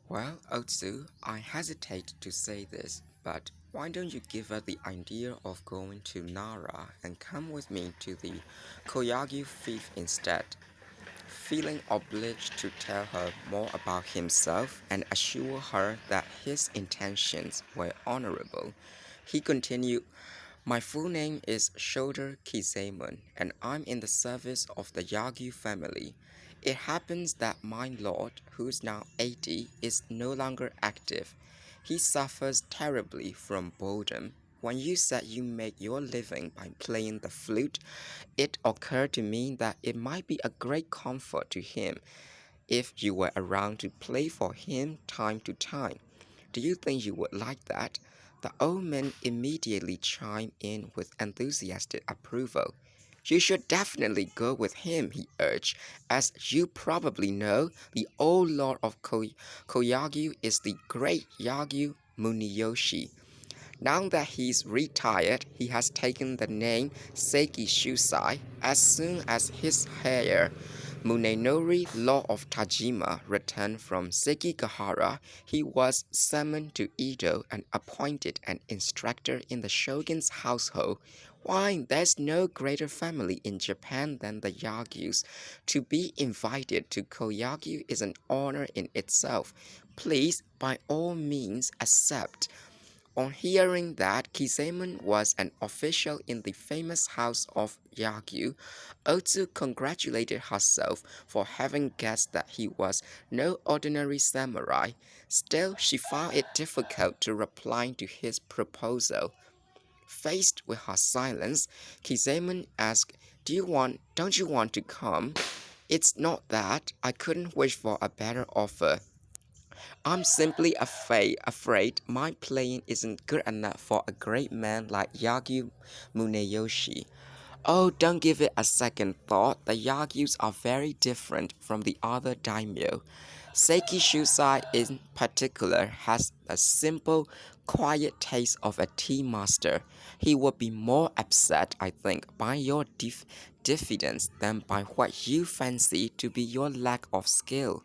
Well, Otsu, I hesitate to say this, but why don't you give her the idea of going to Nara and come with me to the Koyagi fief instead? Feeling obliged to tell her more about himself and assure her that his intentions were honorable, he continued, my full name is Shoulder Kizaemon, and I'm in the service of the Yagyu family. It happens that my lord, who's now 80, is no longer active. He suffers terribly from boredom. When you said you make your living by playing the flute, it occurred to me that it might be a great comfort to him if you were around to play for him time to time. Do you think you would like that? The old man immediately chimed in with enthusiastic approval. You should definitely go with him, he urged. As you probably know, the old lord of Koyagyu is the great Yagyu Muniyoshi. Now that he's retired, he has taken the name Seiki Shusai. As soon as his heir, Munenori, Lord of Tajima, returned from Sekigahara, he was summoned to Edo and appointed an instructor in the shogun's household. Why, there's no greater family in Japan than the Yagyus. To be invited to Koyagyu is an honor in itself. Please, by all means, accept. On hearing that Kizaemon was an official in the famous house of Yagyu, Otsu congratulated herself for having guessed that he was no ordinary samurai. Still, she found it difficult to reply to his proposal. Faced with her silence, Kizaemon asked, don't you want to come? It's not that. I couldn't wish for a better offer. I'm simply afraid my playing isn't good enough for a great man like Yagyu Muneyoshi. Oh, don't give it a second thought. The Yagyus are very different from the other daimyo. Seiki Shusai in particular has a simple, quiet taste of a tea master. He would be more upset, I think, by your diffidence than by what you fancy to be your lack of skill.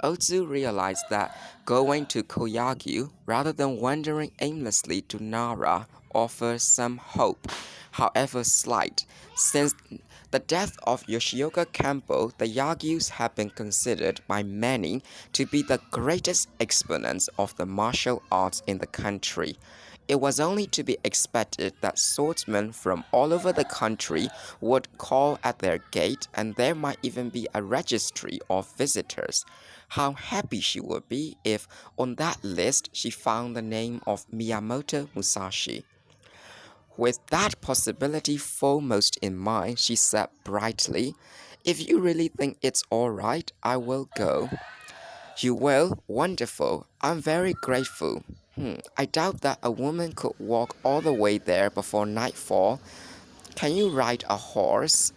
Otsu realized that going to Koyagyu rather than wandering aimlessly to Nara offers some hope, however slight. Since the death of Yoshioka Kampo, the Yagyus have been considered by many to be the greatest exponents of the martial arts in the country. It was only to be expected that swordsmen from all over the country would call at their gate, and there might even be a registry of visitors. How happy she would be if, on that list, she found the name of Miyamoto Musashi. With that possibility foremost in mind, she said brightly, if you really think it's alright, I will go. You will? Wonderful. I'm very grateful. I doubt that a woman could walk all the way there before nightfall. Can you ride a horse?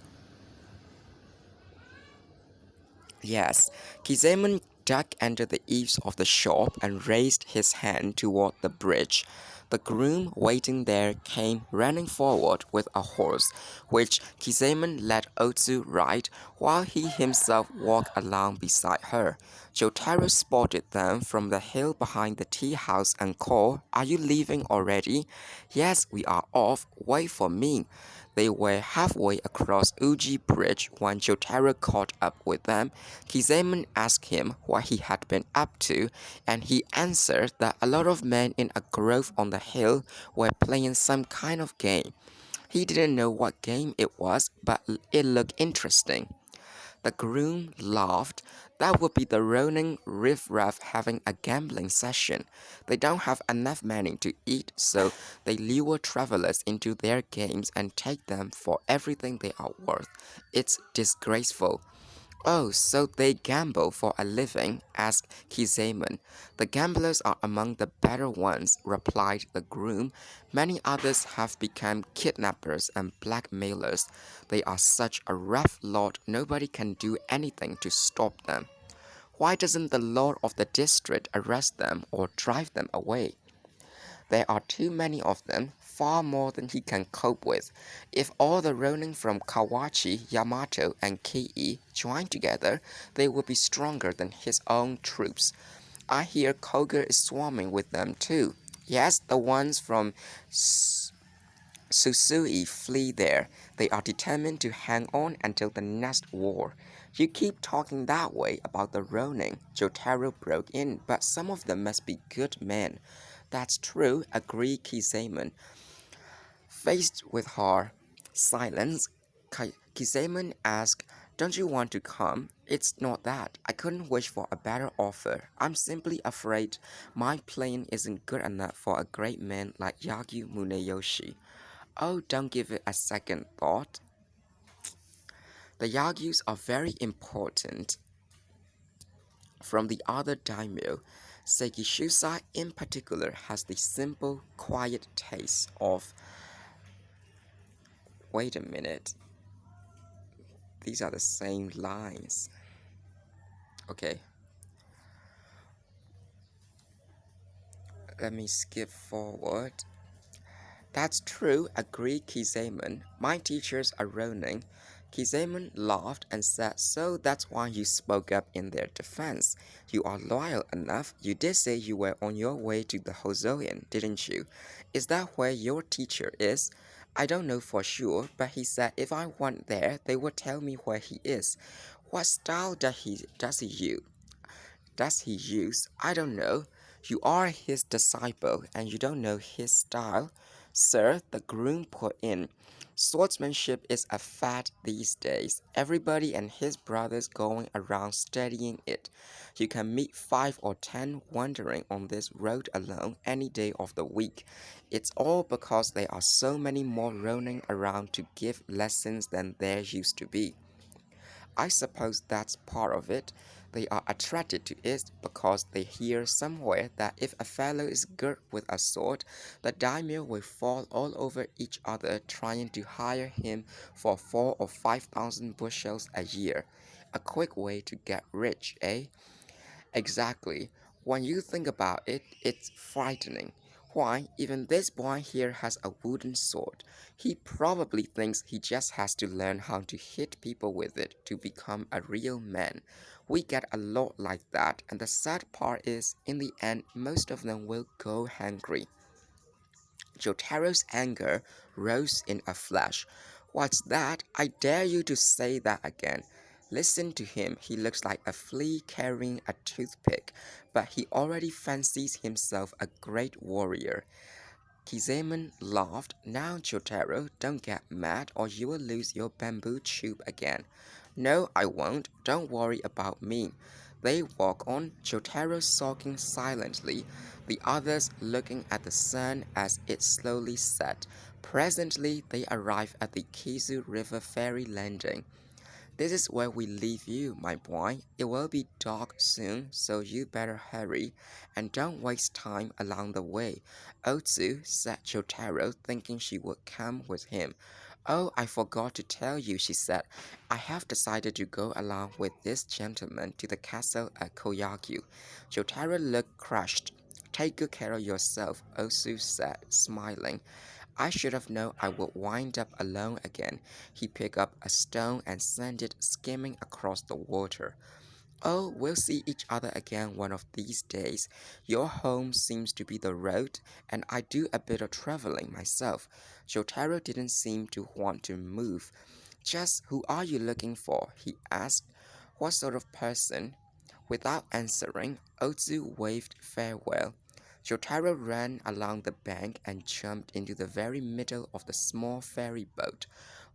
Yes. Kizaemon ducked under the eaves of the shop and raised his hand toward the bridge. The groom waiting there came running forward with a horse, which Kizaemon let Otsu ride, while he himself walked along beside her. Jotaro spotted them from the hill behind the tea house and called, Are you leaving already? Yes, we are off. Wait for me. They were halfway across Uji Bridge when Jotaro caught up with them. Kizaemon asked him what he had been up to, and he answered that a lot of men in a grove on the hill were playing some kind of game. He didn't know what game it was, but it looked interesting. The groom laughed. That would be the Ronin riffraff having a gambling session. They don't have enough money to eat, so they lure travelers into their games and take them for everything they are worth. It's disgraceful. Oh, so they gamble for a living? Asked Kizaemon. The gamblers are among the better ones, replied the groom. Many others have become kidnappers and blackmailers. They are such a rough lot, nobody can do anything to stop them. Why doesn't the lord of the district arrest them or drive them away? There are too many of them, far more than he can cope with. If all the Ronin from Kawachi, Yamato, and Kei joined together, they would be stronger than his own troops. I hear Koga is swarming with them too. Yes, the ones from Susui flee there. They are determined to hang on until the next war. You keep talking that way about the Ronin, Jotaro broke in, but some of them must be good men. That's true, agreed Kizaemon. Faced with her silence, Kizaemon asked, don't you want to come? It's not that. I couldn't wish for a better offer. I'm simply afraid my plane isn't good enough for a great man like Yagyu Muneyoshi. Oh, don't give it a second thought. The Yagyus are very important. From the other daimyo, Sekishusa in particular has the simple, quiet taste of. Wait a minute. These are the same lines. Okay, let me skip forward. That's true, agreed Kizaemon. My teachers are Ronin. Kizaemon laughed and said, so that's why you spoke up in their defense. You are loyal enough. You did say you were on your way to the Hōzōin, didn't you? Is that where your teacher is? I don't know for sure, but he said if I went there, they would tell me where he is. What style does he use? I don't know. You are his disciple, and you don't know his style. Sir, the groom put in. Swordsmanship is a fad these days. Everybody and his brothers going around studying it. You can meet 5 or 10 wandering on this road alone any day of the week. It's all because there are so many more ronin around to give lessons than there used to be. I suppose that's part of it. They are attracted to it because they hear somewhere that if a fellow is good with a sword, the daimyo will fall all over each other trying to hire him for 4 or 5,000 bushels a year. A quick way to get rich, eh? Exactly. When you think about it, it's frightening. Why, even this boy here has a wooden sword. He probably thinks he just has to learn how to hit people with it to become a real man. We get a lot like that, and the sad part is, in the end, most of them will go hungry. Jotaro's anger rose in a flash. What's that? I dare you to say that again. Listen to him. He looks like a flea carrying a toothpick, but he already fancies himself a great warrior. Kizaemon laughed. Now, Jotaro, don't get mad or you will lose your bamboo tube again. No, I won't. Don't worry about me. They walk on, Jotaro sulking silently, the others looking at the sun as it slowly set. Presently, they arrive at the Kizu River ferry landing. This is where we leave you, my boy. It will be dark soon, so you better hurry, and don't waste time along the way. Otsu, said Jotaro, thinking she would come with him. Oh, I forgot to tell you, she said. I have decided to go along with this gentleman to the castle at Koyagyu. Jotaro looked crushed. Take good care of yourself, Otsu said, smiling. I should have known I would wind up alone again. He picked up a stone and sent it skimming across the water. Oh, we'll see each other again one of these days. Your home seems to be the road, and I do a bit of traveling myself. Jotaro didn't seem to want to move. Just who are you looking for? He asked. What sort of person? Without answering, Otsu waved farewell. Jotaro ran along the bank and jumped into the very middle of the small ferry boat.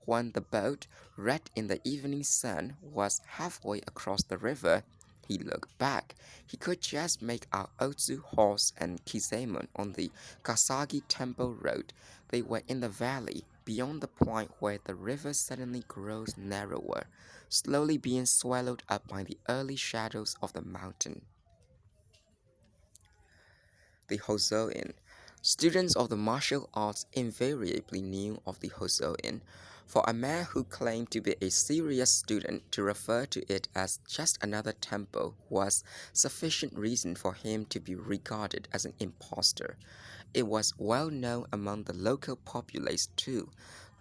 When the boat, red in the evening sun, was halfway across the river, he looked back. He could just make out Otsu horse and Kizaemon on the Kasagi Temple Road. They were in the valley, beyond the point where the river suddenly grows narrower, slowly being swallowed up by the early shadows of the mountain. The Hōzōin. Students of the martial arts invariably knew of the Hōzōin. For a man who claimed to be a serious student to refer to it as just another temple was sufficient reason for him to be regarded as an impostor. It was well known among the local populace too.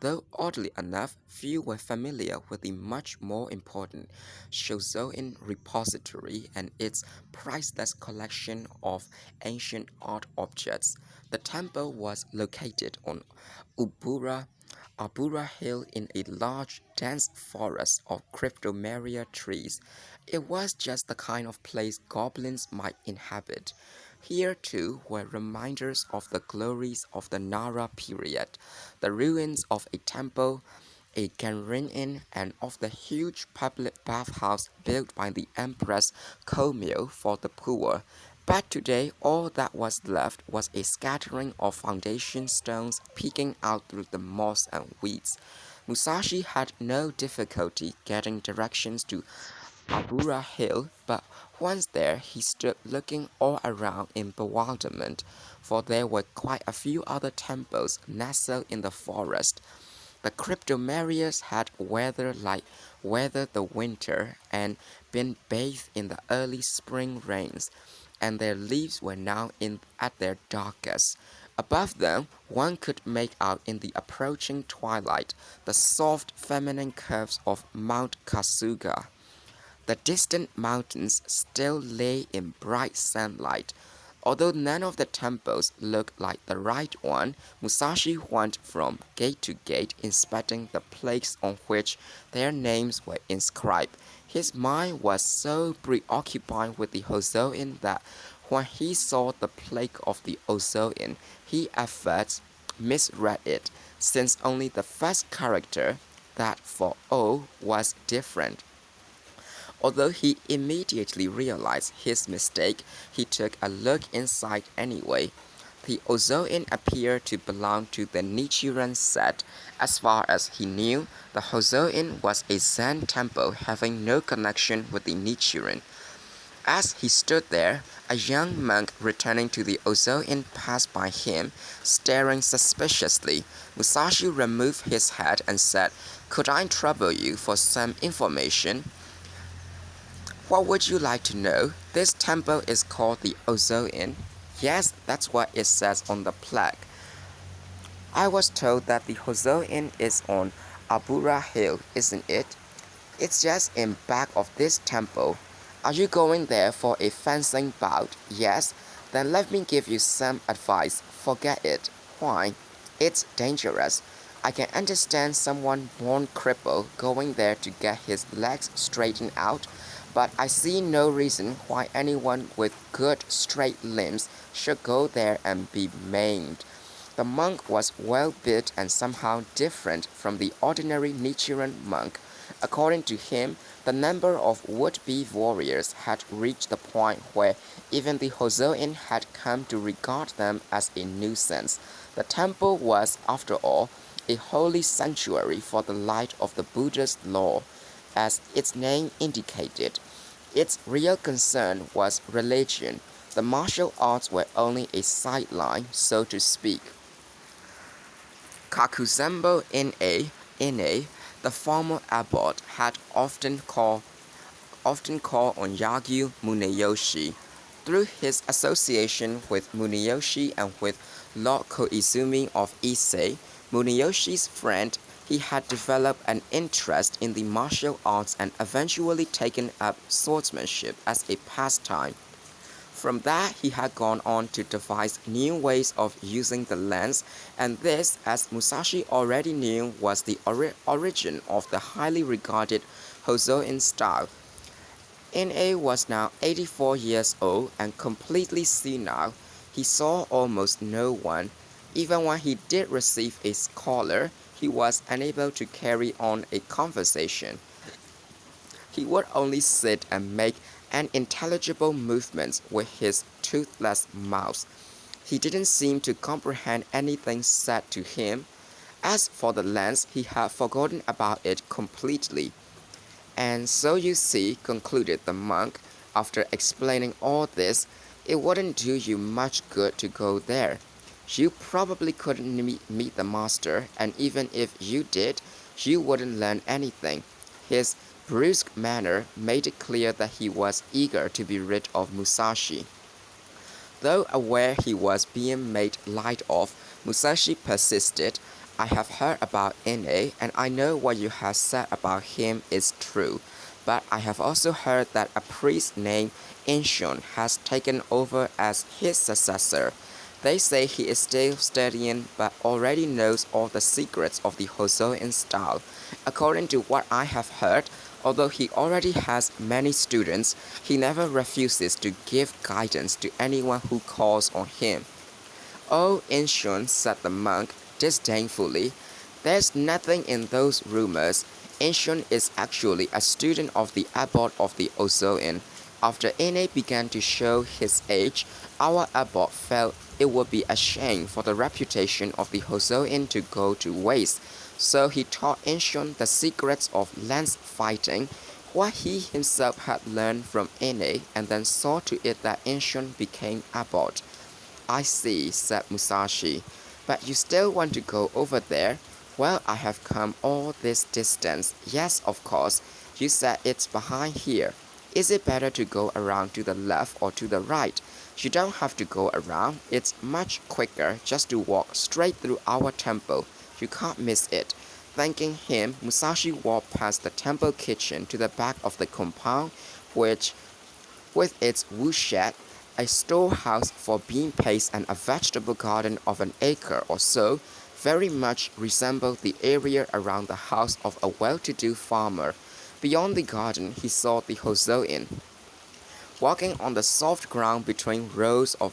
Though oddly enough, few were familiar with the much more important Hōzōin repository and its priceless collection of ancient art objects. The temple was located on Ubura Abura Hill in a large, dense forest of cryptomeria trees. It was just the kind of place goblins might inhabit. Here, too, were reminders of the glories of the Nara period, the ruins of a temple, a Genrin inn, and of the huge public bathhouse built by the Empress Komyo for the poor. But today, all that was left was a scattering of foundation stones peeking out through the moss and weeds. Musashi had no difficulty getting directions to Abura Hill, but once there he stood looking all around in bewilderment, for there were quite a few other temples nestled in the forest. The cryptomerias had weathered the winter and been bathed in the early spring rains, and their leaves were now in at their darkest. Above them, one could make out in the approaching twilight the soft feminine curves of Mount Kasuga. The distant mountains still lay in bright sunlight. Although none of the temples looked like the right one, Musashi went from gate to gate inspecting the plaques on which their names were inscribed. His mind was so preoccupied with the Hōzōin that when he saw the plaque of the Hōzōin, he at first misread it, since only the first character, that for O, was different. Although he immediately realized his mistake, he took a look inside anyway. The Hōzōin appeared to belong to the Nichiren set. As far as he knew, the Hōzōin was a Zen temple having no connection with the Nichiren. As he stood there, a young monk returning to the Hōzōin passed by him, staring suspiciously. Musashi removed his hat and said, "Could I trouble you for some information?" "What would you like to know? This temple is called the Hōzōin." "Yes, that's what it says on the plaque." "I was told that the Hōzōin is on Abura Hill, isn't it?" "It's just in back of this temple." "Are you going there for a fencing bout?" "Yes." "Then let me give you some advice. Forget it." "Why?" "It's dangerous. I can understand someone born crippled going there to get his legs straightened out, but I see no reason why anyone with good straight limbs should go there and be maimed." The monk was well built and somehow different from the ordinary Nichiren monk. According to him, the number of would-be warriors had reached the point where even the Hōzōin had come to regard them as a nuisance. The temple was, after all, a holy sanctuary for the light of the Buddha's law, as its name indicated. Its real concern was religion. The martial arts were only a sideline, so to speak. Kakuzembo Ine, the former abbot, had often called on Yagyu Muneyoshi. Through his association with Muneyoshi and with Lord Koizumi of Ise, Muneyoshi's friend, he had developed an interest in the martial arts and eventually taken up swordsmanship as a pastime. From that, he had gone on to devise new ways of using the lance, and this, as Musashi already knew, was the origin of the highly regarded Hōzōin style. Ine was now 84 years old and completely senile. He saw almost no one. Even when he did receive a caller, he was unable to carry on a conversation. He would only sit and make unintelligible movements with his toothless mouth. He didn't seem to comprehend anything said to him. As for the lance, he had forgotten about it completely. "And so you see," concluded the monk, after explaining all this, "it wouldn't do you much good to go there. You probably couldn't meet the master, and even if you did, you wouldn't learn anything." His brusque manner made it clear that he was eager to be rid of Musashi. Though aware he was being made light of, Musashi persisted. I have heard about Ine, and I know what you have said about him is true. But I have also heard that a priest named Inshun has taken over as his successor. They say he is still studying but already knows all the secrets of the Hōzōin style. According to what I have heard, although he already has many students, he never refuses to give guidance to anyone who calls on him. "Oh, Inshun," said the monk disdainfully, "there's nothing in those rumors. Inshun is actually a student of the abbot of the Hōzōin. After Ine began to show his age, our abbot felt it would be a shame for the reputation of the Hōzōin to go to waste, so he taught Inshun the secrets of lance fighting, what he himself had learned from Ine, and then saw to it that Inshun became abbot." "I see," said Musashi. "But you still want to go over there? Well, I have come all this distance. Yes, of course. You said it's behind here. Is it better to go around to the left or to the right? You don't have to go around. It's much quicker just to walk straight through our temple. You can't miss it." Thanking him, Musashi walked past the temple kitchen to the back of the compound, which, with its woodshed, a storehouse for bean paste, and a vegetable garden of an acre or so, very much resembled the area around the house of a well-to-do farmer. Beyond the garden, he saw the Hōzōin. Walking on the soft ground between rows of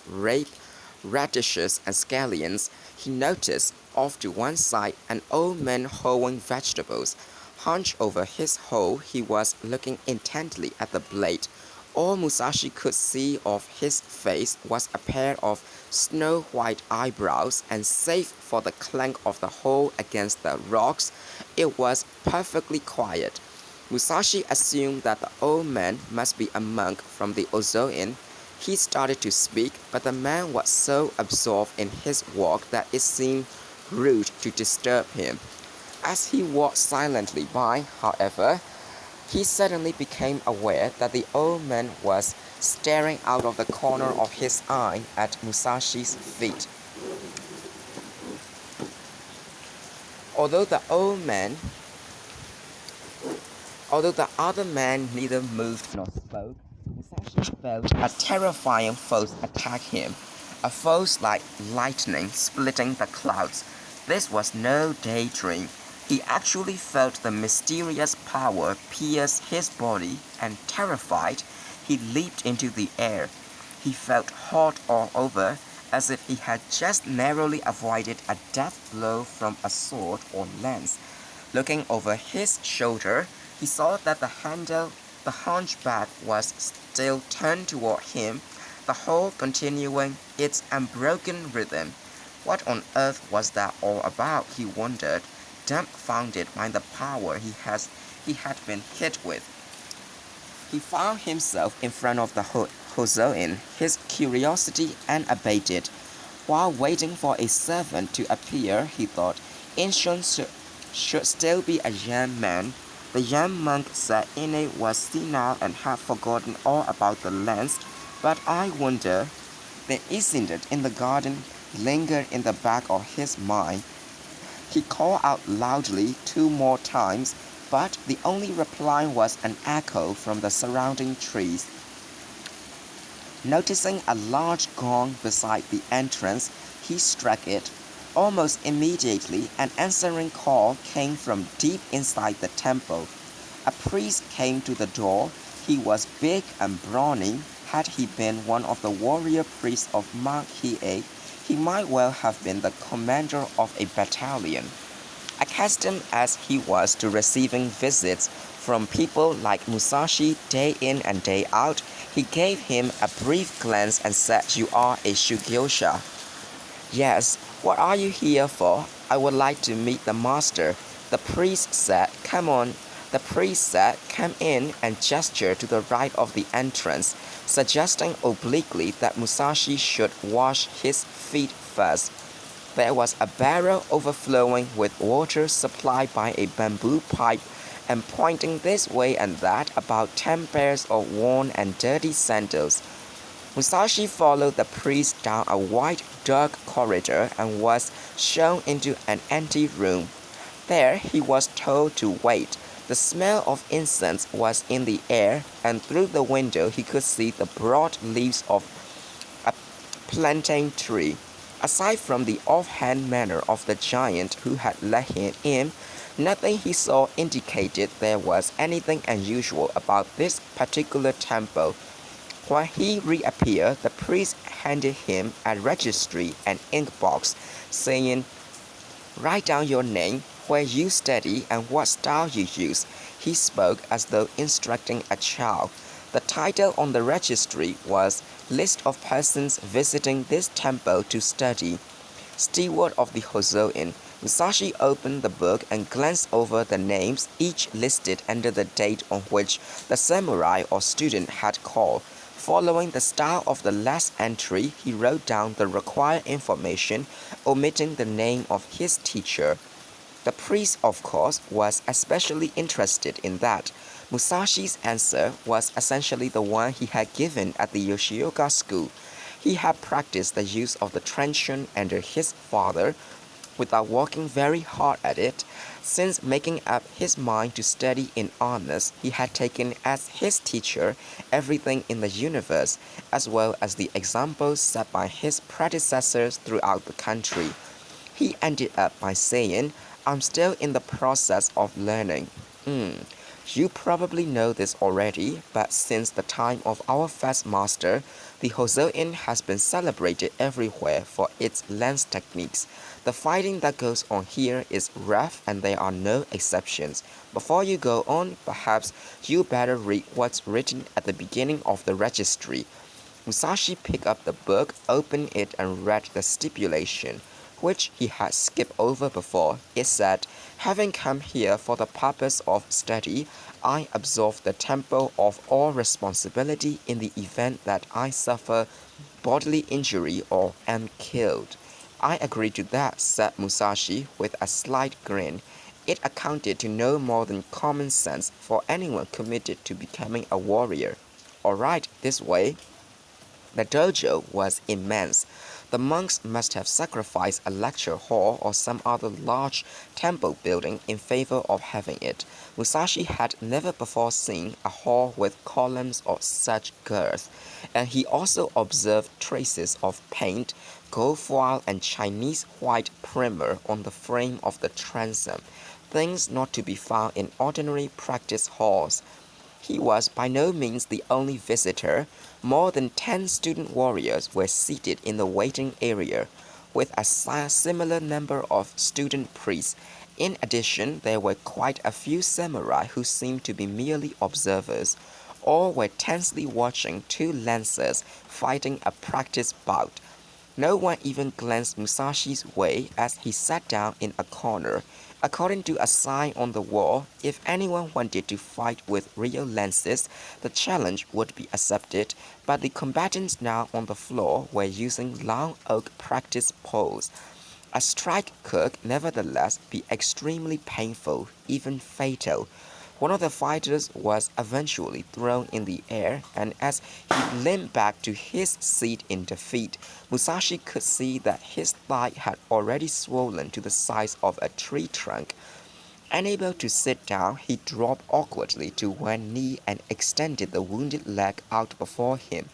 radishes and scallions, he noticed, off to one side, an old man hoeing vegetables. Hunched over his hoe, he was looking intently at the blade. All Musashi could see of his face was a pair of snow-white eyebrows, and save for the clank of the hoe against the rocks, it was perfectly quiet. Musashi assumed that the old man must be a monk from the Hōzōin. He started to speak, but the man was so absorbed in his walk that it seemed rude to disturb him. As he walked silently by, however, he suddenly became aware that the old man was staring out of the corner of his eye at Musashi's feet. Although the other man neither moved nor spoke, Musashi felt a terrifying force attack him, a force like lightning splitting the clouds. This was no daydream. He actually felt the mysterious power pierce his body, and terrified, he leaped into the air. He felt hot all over, as if he had just narrowly avoided a death blow from a sword or lance. Looking over his shoulder, he saw that the hunchback was still turned toward him, the whole continuing its unbroken rhythm. What on earth was that all about, he wondered, dumbfounded by the power he had been hit with. He found himself in front of the Hōzōin, his curiosity unabated. While waiting for a servant to appear, he thought, Inshun should still be a young man. The young monk said Ine was senile and had forgotten all about the lance, but I wonder, the incident in the garden lingered in the back of his mind. He called out loudly 2 more times, but the only reply was an echo from the surrounding trees. Noticing a large gong beside the entrance, he struck it. Almost immediately, an answering call came from deep inside the temple. A priest came to the door. He was big and brawny. Had he been one of the warrior priests of Mount Hiei, he might well have been the commander of a battalion. Accustomed as he was to receiving visits from people like Musashi day in and day out, he gave him a brief glance and said, "You are a Shugyosha." "Yes, what are you here for?" "I would like to meet the master." The priest said, "Come on." The priest said, "Come in," and gestured to the right of the entrance, suggesting obliquely that Musashi should wash his feet first. There was a barrel overflowing with water supplied by a bamboo pipe, and pointing this way and that, about 10 pairs of worn and dirty sandals. Musashi followed the priest down a wide, dark corridor and was shown into an empty room. There he was told to wait. The smell of incense was in the air, and through the window he could see the broad leaves of a plantain tree. Aside from the offhand manner of the giant who had let him in, nothing he saw indicated there was anything unusual about this particular temple. When he reappeared, the priest handed him a registry and ink box, saying, "Write down your name, where you study, and what style you use." He spoke as though instructing a child. The title on the registry was "List of persons visiting this temple to study." Steward of the Hōzōin, Musashi opened the book and glanced over the names, each listed under the date on which the samurai or student had called. Following the style of the last entry, he wrote down the required information, omitting the name of his teacher. The priest, of course, was especially interested in that. Musashi's answer was essentially the one he had given at the Yoshioka school. He had practiced the use of the truncheon under his father, without working very hard at it. Since making up his mind to study in earnest, he had taken as his teacher everything in the universe, as well as the examples set by his predecessors throughout the country. He ended up by saying, "I'm still in the process of learning." You probably know this already, but since the time of our first master, the Hōzōin has been celebrated everywhere for its lance techniques. The fighting that goes on here is rough, and there are no exceptions. Before you go on, perhaps you better read what's written at the beginning of the registry. Musashi picked up the book, opened it, and read the stipulation, which he had skipped over before. It said, "Having come here for the purpose of study, I absolve the temple of all responsibility in the event that I suffer bodily injury or am killed." "I agree to that," said Musashi with a slight grin. It accounted to no more than common sense for anyone committed to becoming a warrior. "All right, this way." The dojo was immense. The monks must have sacrificed a lecture hall or some other large temple building in favor of having it. Musashi had never before seen a hall with columns of such girth, and he also observed traces of paint, gold foil, and Chinese white primer on the frame of the transom, things not to be found in ordinary practice halls. He was by no means the only visitor. More than 10 student warriors were seated in the waiting area, with a similar number of student priests. In addition, there were quite a few samurai who seemed to be merely observers. All were tensely watching two lancers fighting a practice bout. No one even glanced Musashi's way as he sat down in a corner. According to a sign on the wall, if anyone wanted to fight with real lances, the challenge would be accepted, but the combatants now on the floor were using long oak practice poles. A strike could, nevertheless, be extremely painful, even fatal. One of the fighters was eventually thrown in the air, and as he limped back to his seat in defeat, Musashi could see that his thigh had already swollen to the size of a tree trunk. Unable to sit down, he dropped awkwardly to one knee and extended the wounded leg out before him.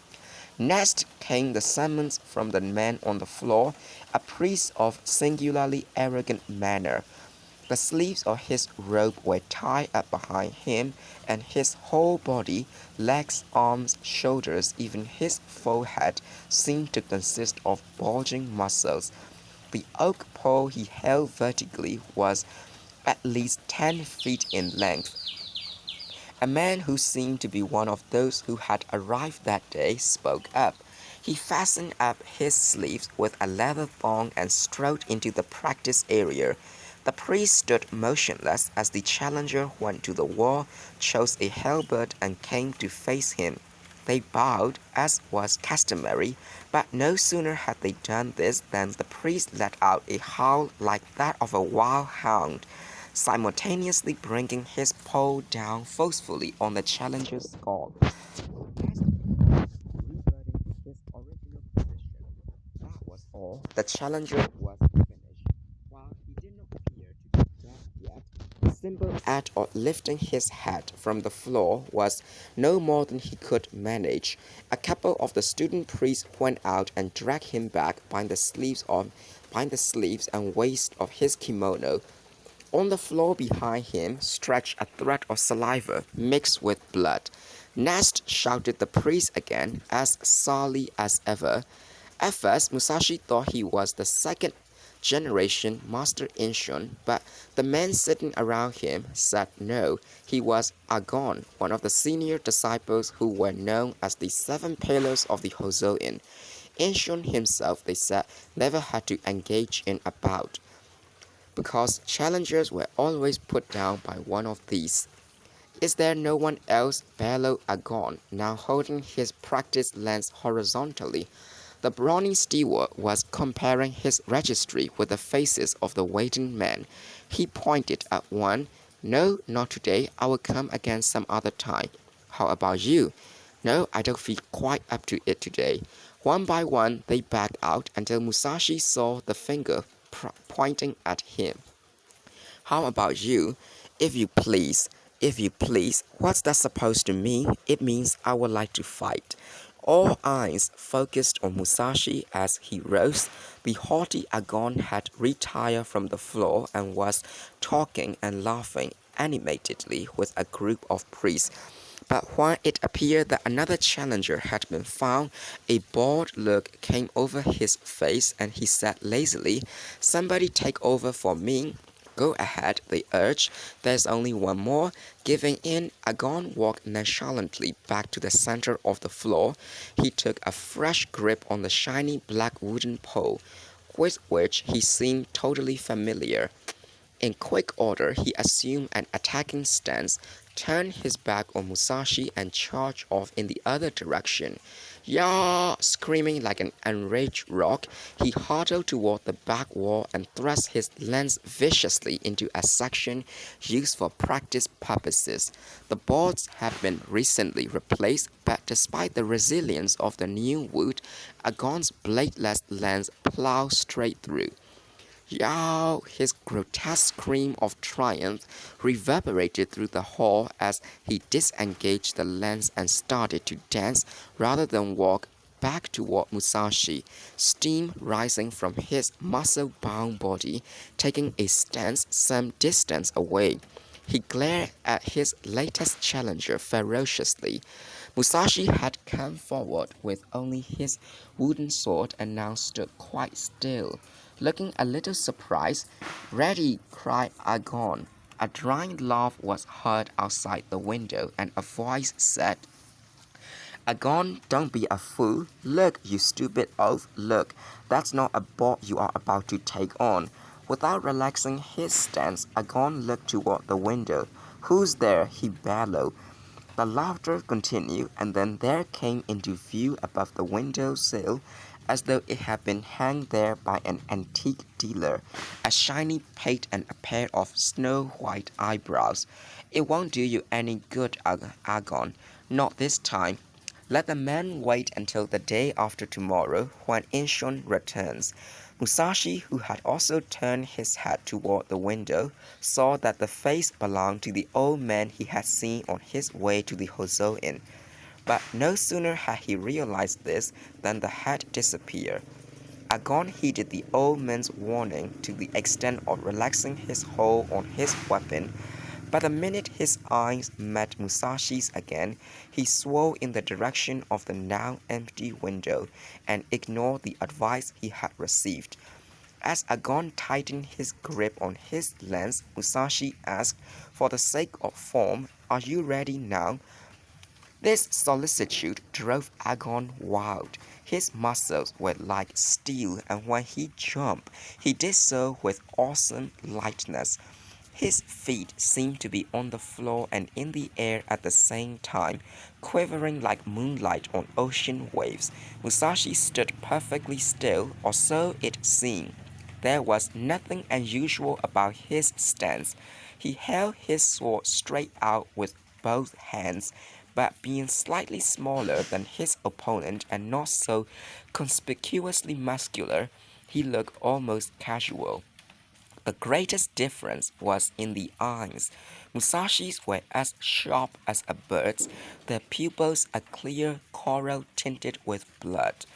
Next came the summons from the man on the floor, a priest of singularly arrogant manner. The sleeves of his robe were tied up behind him, and his whole body, legs, arms, shoulders, even his forehead, seemed to consist of bulging muscles. The oak pole he held vertically was at least 10 feet in length. A man who seemed to be one of those who had arrived that day spoke up. He fastened up his sleeves with a leather thong and strode into the practice area. The priest stood motionless as the challenger went to the wall, chose a halberd, and came to face him. They bowed, as was customary, but no sooner had they done this than the priest let out a howl like that of a wild hound, simultaneously bringing his pole down forcefully on the challenger's skull. Rebutting his all, the challenger was finished. While he did not appear to be dead yet, the simple act of lifting his hat from the floor was no more than he could manage. A couple of the student priests went out and dragged him back by the sleeves and waist of his kimono. On the floor behind him stretched a thread of saliva mixed with blood. Next, shouted the priest again, as sourly as ever. At first, Musashi thought he was the second generation Master Inshun, but the men sitting around him said no, he was Agon, one of the senior disciples who were known as the Seven Pillars of the Hōzōin. Inshun himself, they said, never had to engage in a bout, because challengers were always put down by one of these. Is there no one else? Bellowed Agon, now holding his practice lens horizontally. The brawny steward was comparing his registry with the faces of the waiting men. He pointed at one. No, not today. I will come again some other time. How about you? No, I don't feel quite up to it today. One by one, they backed out until Musashi saw the finger pointing at him. How about you? If you please. If you please. What's that supposed to mean? It means I would like to fight. All eyes focused on Musashi as he rose. The haughty Agon had retired from the floor and was talking and laughing animatedly with a group of priests. But when it appeared that another challenger had been found, a bored look came over his face and he said lazily, "Somebody take over for me." "Go ahead," they urged. "There's only one more." Giving in, Agon walked nonchalantly back to the center of the floor. He took a fresh grip on the shiny black wooden pole, with which he seemed totally familiar. In quick order, he assumed an attacking stance, turned his back on Musashi, and charged off in the other direction. "Yah!" Screaming like an enraged rock, he hurtled toward the back wall and thrust his lance viciously into a section used for practice purposes. The boards had been recently replaced, but despite the resilience of the new wood, Agon's bladeless lance plowed straight through. "Yow!" His grotesque scream of triumph reverberated through the hall as he disengaged the lens and started to dance rather than walk back toward Musashi, steam rising from his muscle-bound body, taking a stance some distance away. He glared at his latest challenger ferociously. Musashi had come forward with only his wooden sword and now stood quite still. Looking a little surprised, "Ready!" cried Agon. A dry laugh was heard outside the window, and a voice said, "Agon, don't be a fool. Look, you stupid oaf, look. That's not a board you are about to take on." Without relaxing his stance, Agon looked toward the window. "Who's there?" he bellowed. The laughter continued, and then there came into view above the window sill, as though it had been hung there by an antique dealer, a shiny pate and a pair of snow-white eyebrows. "It won't do you any good, Agon. Not this time. Let the man wait until the day after tomorrow, when Inshun returns." Musashi, who had also turned his head toward the window, saw that the face belonged to the old man he had seen on his way to the Hōzōin. But no sooner had he realized this than the head disappeared. Agon heeded the old man's warning to the extent of relaxing his hold on his weapon, but the minute his eyes met Musashi's again, he swore in the direction of the now empty window and ignored the advice he had received. As Agon tightened his grip on his lance, Musashi asked, "For the sake of form, are you ready now?" This solicitude drove Agon wild. His muscles were like steel, and when he jumped, he did so with awesome lightness. His feet seemed to be on the floor and in the air at the same time, quivering like moonlight on ocean waves. Musashi stood perfectly still, or so it seemed. There was nothing unusual about his stance. He held his sword straight out with both hands, but being slightly smaller than his opponent and not so conspicuously muscular, He looked almost casual. The greatest difference was in the eyes. Musashi's were as sharp as a bird's, their pupils a clear coral tinted with blood.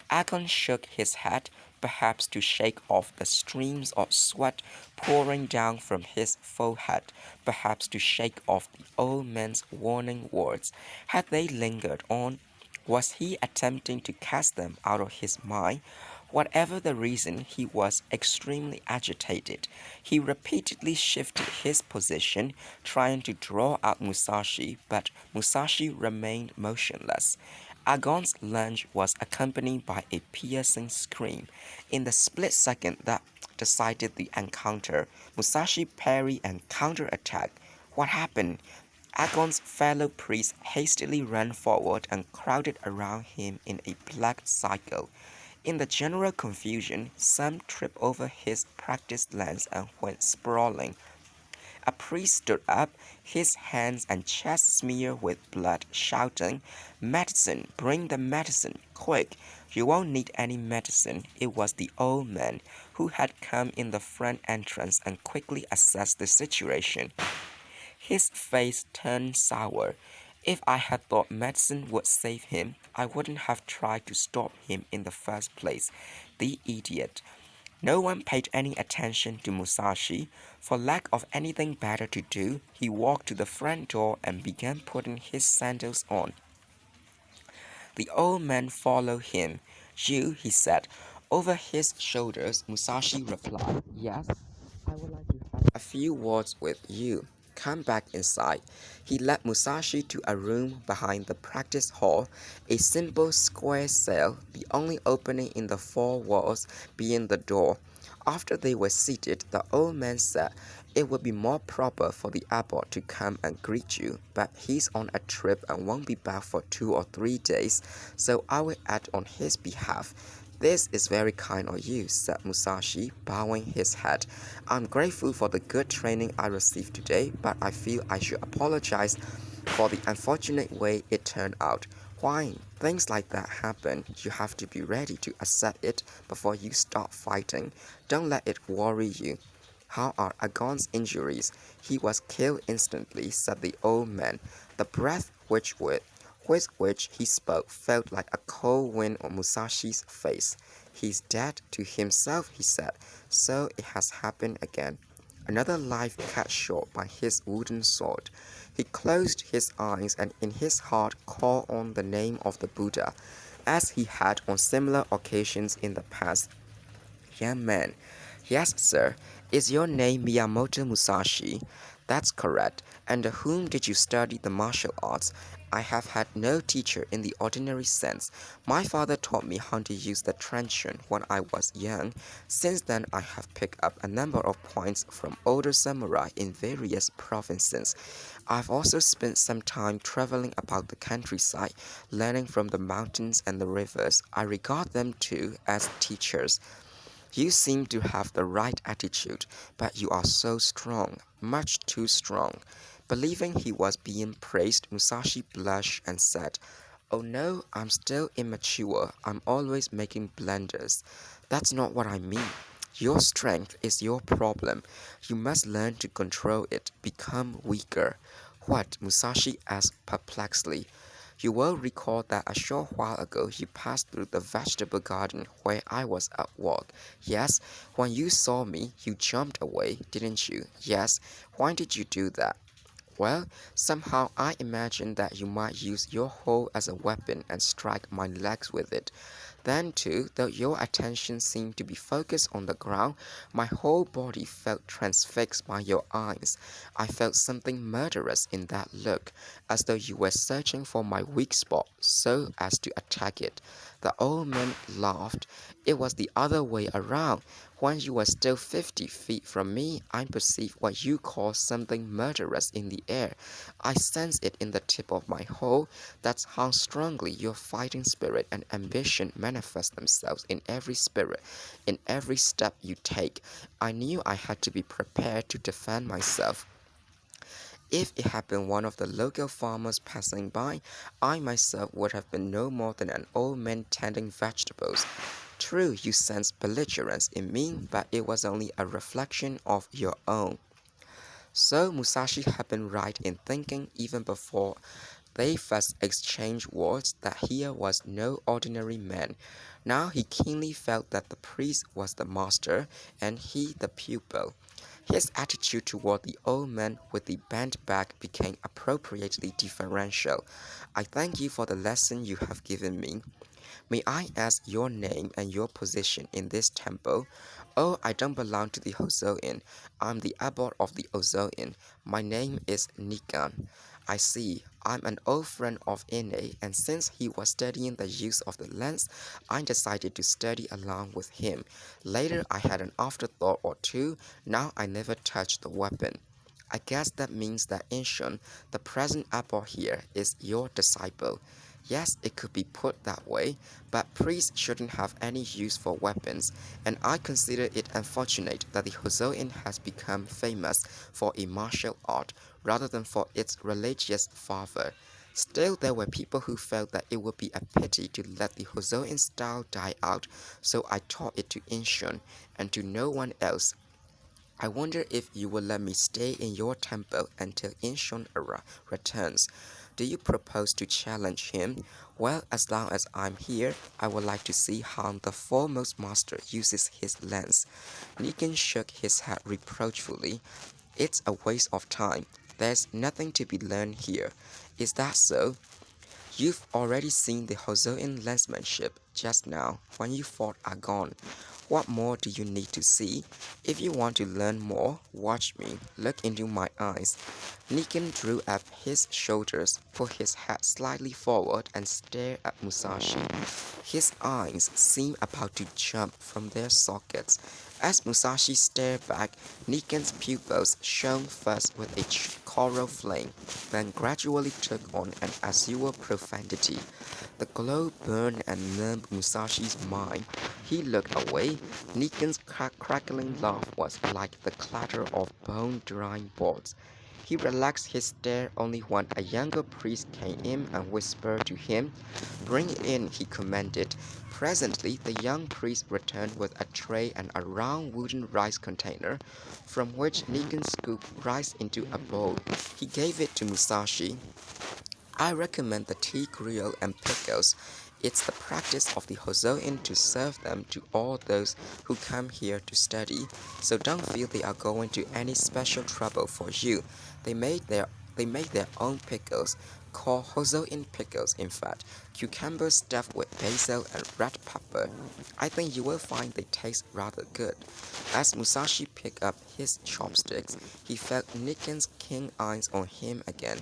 Agon shook his head, perhaps to shake off the streams of sweat pouring down from his forehead, perhaps to shake off the old man's warning words. Had they lingered on, was he attempting to cast them out of his mind? Whatever the reason, he was extremely agitated. He repeatedly shifted his position, trying to draw out Musashi, but Musashi remained motionless. Agon's lunge was accompanied by a piercing scream. In the split second that decided the encounter, Musashi parried and counterattacked. What happened? Agon's fellow priests hastily ran forward and crowded around him in a black circle. In the general confusion, some tripped over his practiced lance and went sprawling. A priest stood up, his hands and chest smeared with blood, shouting, "Medicine! Bring the medicine! Quick! You won't need any medicine." It was the old man, who had come in the front entrance and quickly assessed the situation. His face turned sour. If I had thought medicine would save him, I wouldn't have tried to stop him in the first place. The idiot. No one paid any attention to Musashi. For lack of anything better to do, he walked to the front door and began putting his sandals on. The old man followed him. "You," he said. Over his shoulders, Musashi replied, "Yes, I would like to have a few words with you. Come back inside." He led Musashi to a room behind the practice hall, a simple square cell, the only opening in the four walls being the door. After they were seated, the old man said, "It would be more proper for the abbot to come and greet you, but he's on a trip and won't be back for 2 or 3 days, so I will act on his behalf." "This is very kind of you," said Musashi, bowing his head. "I'm grateful for the good training I received today, but I feel I should apologize for the unfortunate way it turned out. Why, things like that happen. You have to be ready to accept it before you start fighting. Don't let it worry you." "How are Agon's injuries?" "He was killed instantly," said the old man. The breath with which he spoke felt like a cold wind on Musashi's face. "He's dead to himself," he said. "So it has happened again. Another life cut short by his wooden sword." He closed his eyes and in his heart called on the name of the Buddha, as he had on similar occasions in the past. "Young man." "Yes, sir. Is your name Miyamoto Musashi?" "That's correct. Under whom did you study the martial arts?" "I have had no teacher in the ordinary sense. My father taught me how to use the truncheon when I was young. Since then I have picked up a number of points from older samurai in various provinces. I've also spent some time traveling about the countryside, learning from the mountains and the rivers. I regard them too as teachers." "You seem to have the right attitude, but you are so strong, much too strong." Believing he was being praised, Musashi blushed and said, "Oh no, I'm still immature. I'm always making blunders." "That's not what I mean. Your strength is your problem. You must learn to control it, become weaker." "What?" Musashi asked perplexedly. "You will recall that a short while ago you passed through the vegetable garden where I was at work. Yes, when you saw me, you jumped away, didn't you?" "Yes." "Why did you do that?" "Well, somehow I imagined that you might use your hoe as a weapon and strike my legs with it. Then, too, though your attention seemed to be focused on the ground, my whole body felt transfixed by your eyes. I felt something murderous in that look, as though you were searching for my weak spot so as to attack it." The old man laughed. "It was the other way around. When you were still 50 feet from me, I perceived what you call something murderous in the air. I sensed it in the tip of my hoe. That's how strongly your fighting spirit and ambition manifest themselves in every spirit, in every step you take. I knew I had to be prepared to defend myself. If it had been one of the local farmers passing by, I myself would have been no more than an old man tending vegetables." True, you sensed belligerence in me, but it was only a reflection of your own. So Musashi had been right in thinking even before they first exchanged words that here was no ordinary man. Now he keenly felt that the priest was the master and he the pupil. His attitude toward the old man with the bent back became appropriately deferential. I thank you for the lesson you have given me. May I ask your name and your position in this temple? Oh, I don't belong to the Hōzōin. I'm the abbot of the Hōzōin. My name is Nikan. I see. I'm an old friend of Ine, and since he was studying the use of the lens, I decided to study along with him. Later, I had an afterthought or two. Now I never touched the weapon. I guess that means that Inshun, the present abbot here, is your disciple. Yes, it could be put that way, but priests shouldn't have any use for weapons, and I consider it unfortunate that the Hōzōin has become famous for a martial art rather than for its religious fervor. Still, there were people who felt that it would be a pity to let the Hōzōin style die out, so I taught it to Inshun and to no one else. I wonder if you will let me stay in your temple until Inshun returns. Do you propose to challenge him? Well, as long as I'm here, I would like to see how the foremost master uses his lens. Nikan shook his head reproachfully. It's a waste of time. There's nothing to be learned here. Is that so? You've already seen the Hōzōin lensmanship just now when you fought Agon. What more do you need to see? If you want to learn more, watch me. Look into my eyes. Nikan drew up his shoulders, put his head slightly forward, and stared at Musashi. His eyes seemed about to jump from their sockets. As Musashi stared back, Nikan's pupils shone first with a coral flame, then gradually took on an azure profundity. The glow burned and numbed Musashi's mind. He looked away. Nikan's crackling laugh was like the clatter of bone-drying boards. He relaxed his stare only when a younger priest came in and whispered to him. Bring it in, he commanded. Presently, the young priest returned with a tray and a round wooden rice container, from which Nikan scooped rice into a bowl. He gave it to Musashi. I recommend the tea grill and pickles. It's the practice of the Hōzōin to serve them to all those who come here to study, so don't feel they are going to any special trouble for you. They make their own pickles, called Hōzōin pickles in fact, cucumber stuffed with basil and red pepper. I think you will find they taste rather good. As Musashi picked up his chopsticks, he felt Nikan's keen eyes on him again.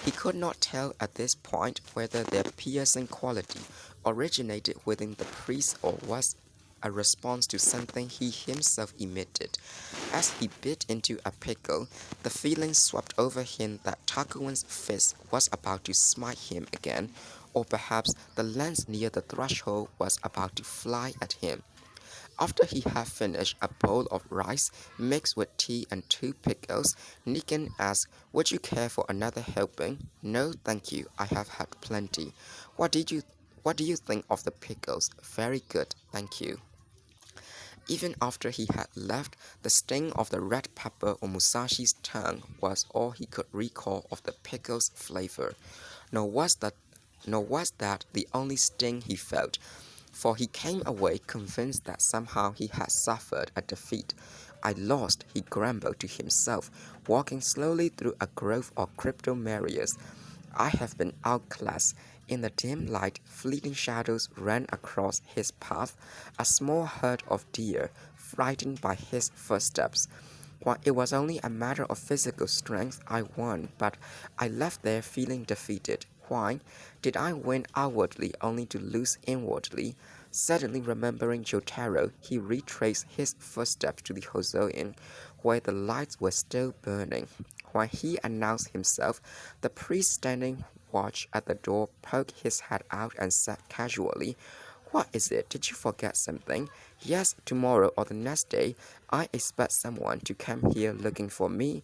He could not tell at this point whether their piercing quality originated within the priest or was a response to something he himself emitted. As he bit into a pickle, the feeling swept over him that Takuan's fist was about to smite him again, or perhaps the lens near the threshold was about to fly at him. After he had finished a bowl of rice mixed with tea and 2 pickles, Nikan asked, Would you care for another helping? No, thank you, I have had plenty. What do you think of the pickles? Very good, thank you. Even after he had left, the sting of the red pepper on Musashi's tongue was all he could recall of the pickle's flavor. Nor was that the only sting he felt, for he came away convinced that somehow he had suffered a defeat. I lost, he grumbled to himself, walking slowly through a grove of cryptomerias. I have been outclassed. In the dim light, fleeting shadows ran across his path, a small herd of deer, frightened by his footsteps. While it was only a matter of physical strength, I won, but I left there feeling defeated. Why? Did I win outwardly only to lose inwardly? Suddenly remembering Jotaro, he retraced his footsteps to the Hōzōin, where the lights were still burning. When he announced himself, the priest standing watch at the door poked his head out and said casually, What is it? Did you forget something? Yes, tomorrow or the next day, I expect someone to come here looking for me.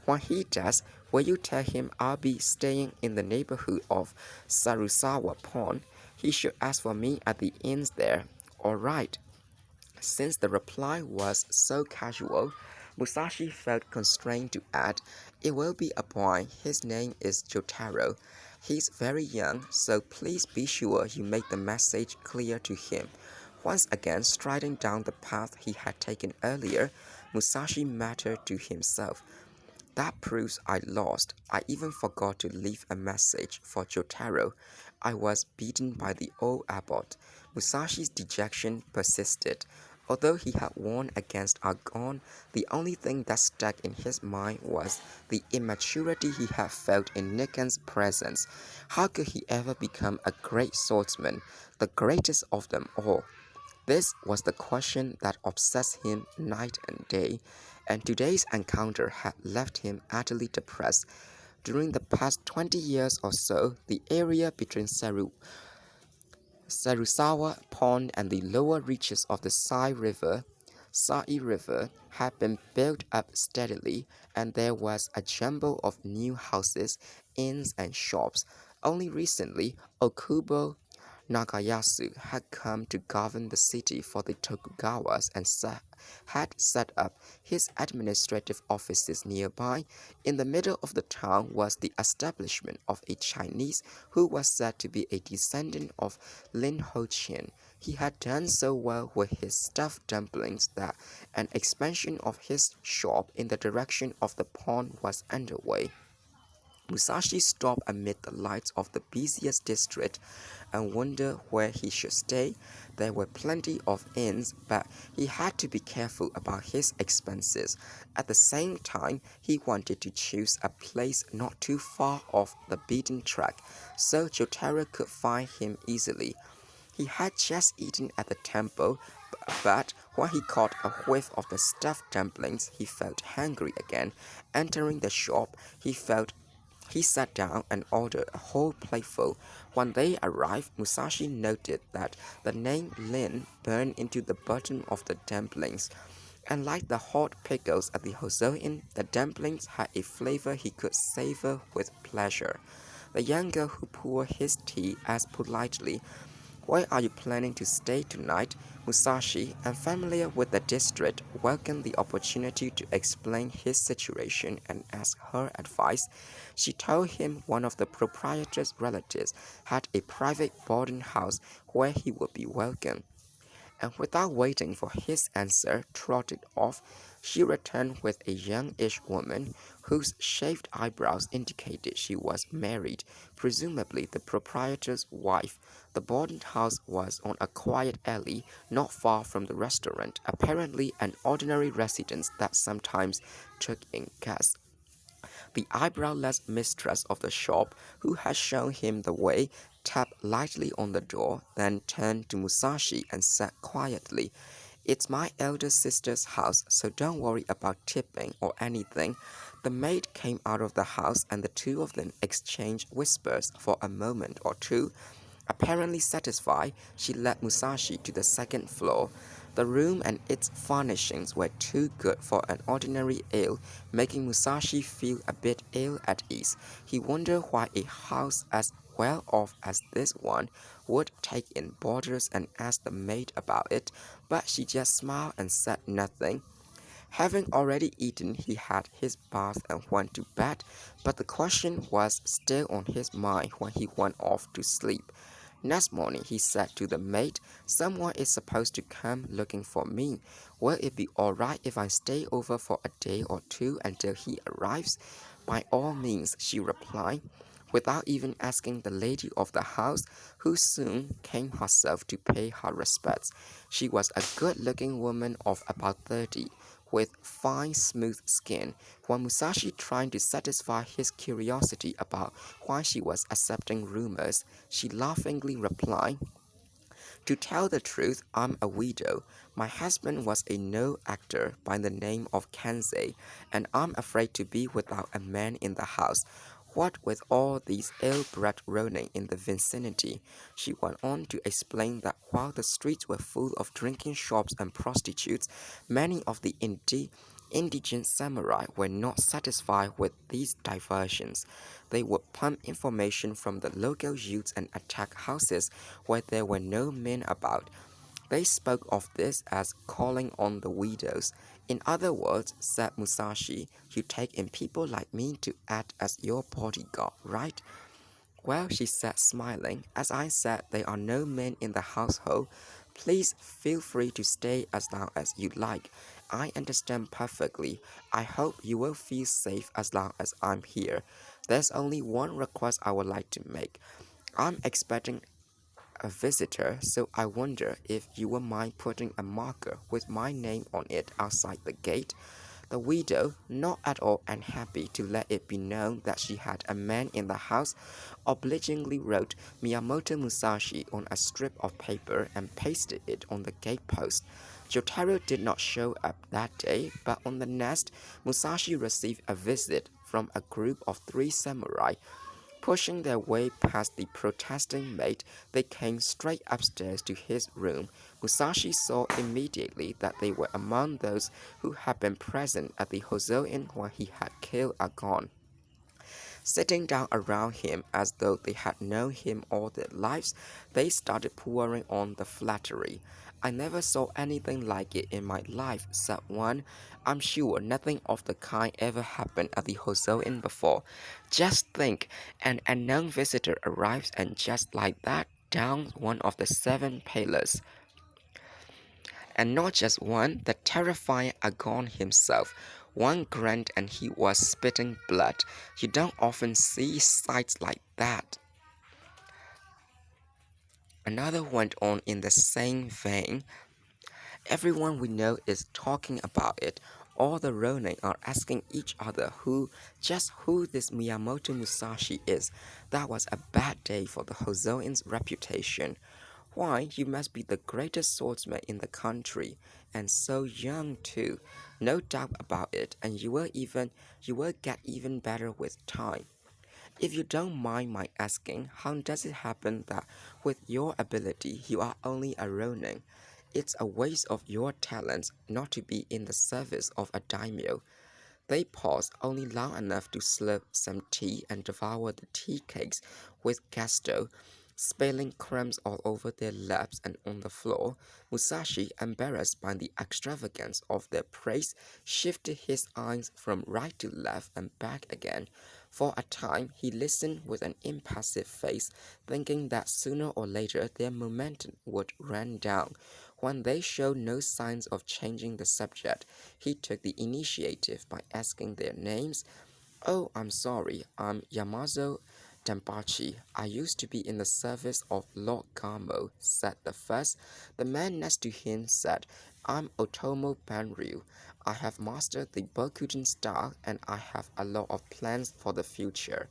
When he does, will you tell him I'll be staying in the neighborhood of Sarusawa Pond? He should ask for me at the inns there. Alright. Since the reply was so casual, Musashi felt constrained to add, "It will be a boy. His name is Jotaro. He's very young, so please be sure you make the message clear to him." Once again striding down the path he had taken earlier, Musashi muttered to himself, "That proves I lost. I even forgot to leave a message for Jotaro. I was beaten by the old abbot." Musashi's dejection persisted. Although he had warned against Argon, the only thing that stuck in his mind was the immaturity he had felt in Nikon's presence. How could he ever become a great swordsman, the greatest of them all? This was the question that obsessed him night and day, and today's encounter had left him utterly depressed. During the past 20 years or so, the area between Sarusawa Pond and the lower reaches of the Sai River had been built up steadily, and there was a jumble of new houses, inns, and shops. Only recently, Okubo Nagayasu had come to govern the city for the Tokugawas and had set up his administrative offices nearby. In the middle of the town was the establishment of a Chinese who was said to be a descendant of Lin Ho-chien. He had done so well with his stuffed dumplings that an expansion of his shop in the direction of the pond was underway. Musashi stopped amid the lights of the busiest district and wondered where he should stay. There were plenty of inns, but he had to be careful about his expenses. At the same time, he wanted to choose a place not too far off the beaten track, so Jotaro could find him easily. He had just eaten at the temple, but when he caught a whiff of the stuffed dumplings, he felt hungry again. Entering the shop, he sat down and ordered a whole plateful. When they arrived, Musashi noted that the name Lin burned into the bottom of the dumplings. And like the hot pickles at the Hōzōin, the dumplings had a flavor he could savor with pleasure. The young girl who poured his tea asked politely, "Where are you planning to stay tonight?" Musashi, unfamiliar with the district, welcomed the opportunity to explain his situation and ask her advice. She told him one of the proprietor's relatives had a private boarding house where he would be welcome, and without waiting for his answer, trotted off. She returned with a youngish woman whose shaved eyebrows indicated she was married, presumably the proprietor's wife. The boarding house was on a quiet alley not far from the restaurant, apparently an ordinary residence that sometimes took in guests. The eyebrowless mistress of the shop, who had shown him the way, tapped lightly on the door, then turned to Musashi and said quietly, "It's my elder sister's house, so don't worry about tipping or anything." The maid came out of the house and the two of them exchanged whispers for a moment or two. Apparently satisfied, she led Musashi to the second floor. The room and its furnishings were too good for an ordinary inn, making Musashi feel a bit ill at ease. He wondered why a house as well off as this one would take in boarders and asked the maid about it, but she just smiled and said nothing. Having already eaten, he had his bath and went to bed, but the question was still on his mind when he went off to sleep. Next morning, he said to the maid, "Someone is supposed to come looking for me. Will it be alright if I stay over for a day or two until he arrives?" "By all means," she replied, without even asking the lady of the house, who soon came herself to pay her respects. She was a good-looking woman of about 30, with fine, smooth skin. When Musashi tried to satisfy his curiosity about why she was accepting rumors, she laughingly replied, "To tell the truth, I'm a widow. My husband was a no actor by the name of Kensei, and I'm afraid to be without a man in the house. What with all these ill-bred ronin in the vicinity," she went on to explain that while the streets were full of drinking shops and prostitutes, many of the indigent samurai were not satisfied with these diversions. They would pump information from the local youths and attack houses where there were no men about. They spoke of this as calling on the widows. In other words, said Musashi, you take in people like me to act as your bodyguard, right? Well, she said, smiling, as I said, there are no men in the household. Please feel free to stay as long as you like. I understand perfectly. I hope you will feel safe as long as I'm here. There's only one request I would like to make. I'm expecting a visitor, so I wonder if you would mind putting a marker with my name on it outside the gate. The widow, not at all unhappy to let it be known that she had a man in the house, obligingly wrote Miyamoto Musashi on a strip of paper and pasted it on the gatepost. Jotaro did not show up that day, but on the next, Musashi received a visit from a group of 3 samurai. Pushing their way past the protesting maid, they came straight upstairs to his room. Musashi saw immediately that they were among those who had been present at the Hōzōin when he had killed Agon. Sitting down around him as though they had known him all their lives, they started pouring on the flattery. I never saw anything like it in my life, said one. I'm sure nothing of the kind ever happened at the Hōzōin before. Just think, an unknown visitor arrives and just like that, down one of the 7 pillars. And not just one, the terrifying Agon himself. One grunt and he was spitting blood. You don't often see sights like that. Another went on in the same vein. Everyone we know is talking about it. All the ronin are asking each other just who this Miyamoto Musashi is. That was a bad day for the Hōzōin's reputation. Why, you must be the greatest swordsman in the country, and so young too. No doubt about it, and you will get even better with time. If you don't mind my asking, how does it happen that with your ability you are only a ronin? It's a waste of your talents not to be in the service of a daimyo. They paused only long enough to slurp some tea and devour the tea cakes with gusto, spilling crumbs all over their laps and on the floor. Musashi, embarrassed by the extravagance of their praise, shifted his eyes from right to left and back again. For a time, he listened with an impassive face, thinking that sooner or later their momentum would run down. When they showed no signs of changing the subject, he took the initiative by asking their names. Oh, I'm sorry, I'm Yamazo Denpachi. I used to be in the service of Lord Gamo, said the first. The man next to him said, I'm Otomo Banryu. I have mastered the Bokujin style and I have a lot of plans for the future.